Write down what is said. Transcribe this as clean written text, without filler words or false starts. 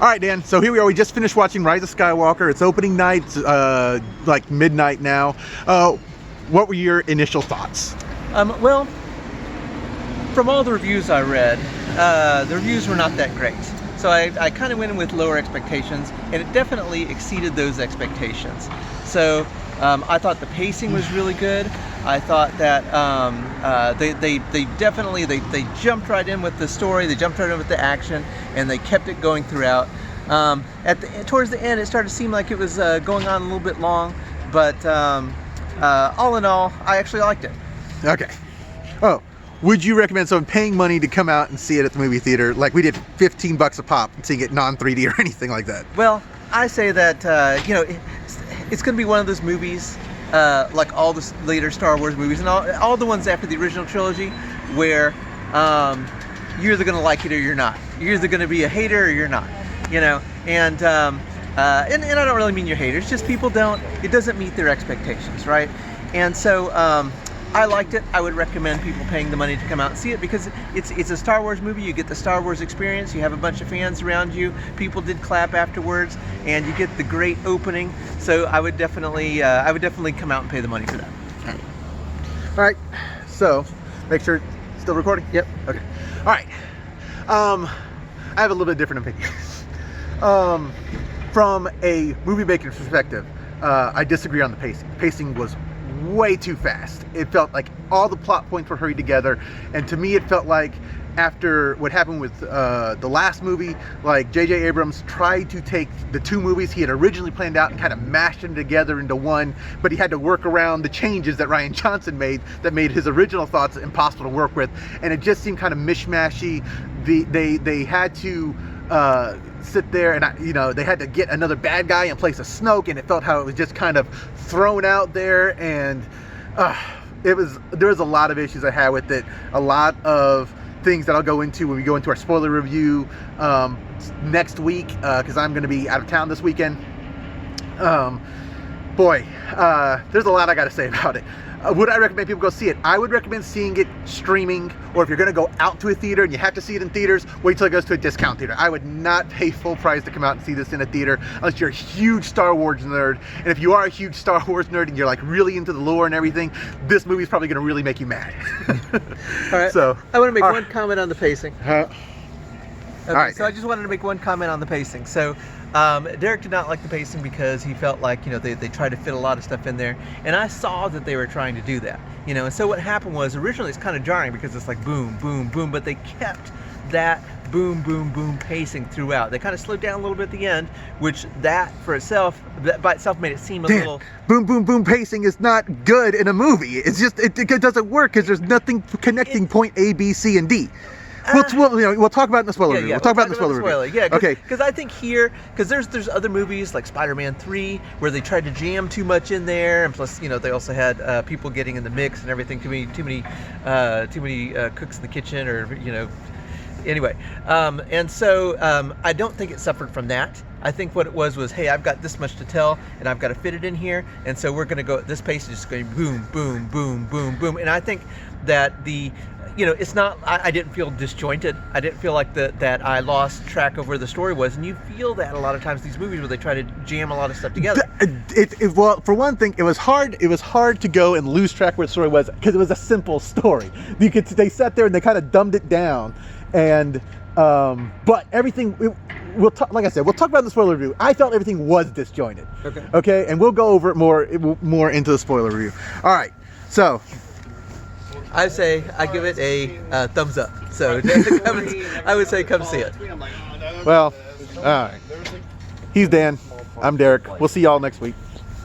All right, Dan. So here we are. We just finished watching Rise of Skywalker. It's opening night, like midnight now. What were your initial thoughts? Well, from all the reviews I read, the reviews were not that great. So I kind of went in with lower expectations, and it definitely exceeded those expectations. So I thought the pacing was really good. I thought that they definitely jumped right in with the story, they jumped right in with the action, and they kept it going throughout. Towards the end, it started to seem like it was going on a little bit long, but all in all, I actually liked it. Okay. Oh, would you recommend someone paying money to come out and see it at the movie theater? Like we did $15 a pop, seeing it non-3D or anything like that. Well, I say that it's going to be one of those movies, like all the later Star Wars movies and all the ones after the original trilogy, where you're either going to like it or you're not. You're either going to be a hater or you're not. And I don't really mean you're haters. Just people it doesn't meet their expectations, right? And so I liked it. I would recommend people paying the money to come out and see it because it's a Star Wars movie. You get the Star Wars experience. You have a bunch of fans around you. People did clap afterwards, and you get the great opening. So I would definitely come out and pay the money for that. All right. So make sure it's still recording. Yep. Okay. All right. I have a little bit different opinion. From a movie making perspective, I disagree on the pacing. Pacing was way too fast. It felt like all the plot points were hurried together, and to me it felt like after what happened with the last movie, like J.J. Abrams tried to take the two movies he had originally planned out and kind of mashed them together into one, but he had to work around the changes that Rian Johnson made that made his original thoughts impossible to work with, and it just seemed kind of mishmashy. They had to sit there and they had to get another bad guy in place of Snoke, and it felt how it was just kind of thrown out there, and there was a lot of issues I had with it, a lot of things that I'll go into when we go into our spoiler review next week, because I'm going to be out of town this weekend. There's a lot I got to say about it. Would I recommend people go see it? I would recommend seeing it streaming, or if you're going to go out to a theater and you have to see it in theaters, wait till it goes to a discount theater. I would not pay full price to come out and see this in a theater unless you're a huge Star Wars nerd. And if you are a huge Star Wars nerd and you're like really into the lore and everything, this movie's probably going to really make you mad. All right. So I want to make one comment on the pacing. All right. So I just wanted to make one comment on the pacing. So Derek did not like the pacing because he felt like, they tried to fit a lot of stuff in there. And I saw that they were trying to do that, And so what happened was originally it's kind of jarring because it's like boom, boom, boom. But they kept that boom, boom, boom pacing throughout. They kind of slowed down a little bit at the end, which that by itself made it seem a little... Boom, boom, boom pacing is not good in a movie. It's just, it doesn't work because there's nothing connecting point A, B, C, and D. We'll talk about it in the spoiler review. We'll talk about it in the spoiler review. Yeah, okay. Because I think here, because there's other movies like Spider-Man 3 where they tried to jam too much in there, and plus they also had people getting in the mix and everything. Too many cooks in the kitchen, or Anyway, and so I don't think it suffered from that. I think what it was, hey, I've got this much to tell, and I've got to fit it in here, and so we're going to go at this pace, just going boom, boom, boom, boom, boom. And I think that it's not, I didn't feel disjointed. I didn't feel like that I lost track of where the story was, and you feel that a lot of times in these movies where they try to jam a lot of stuff together. Well, for one thing, it was hard to go and lose track where the story was because it was a simple story. They sat there and they kind of dumbed it down, and but everything. Like I said, we'll talk about it in the spoiler review. I felt everything was disjointed. Okay, and we'll go over it more into the spoiler review. All right, so I give it a thumbs up. So I would say come see it. Well, all right. He's Dan. I'm Derek. We'll see y'all next week.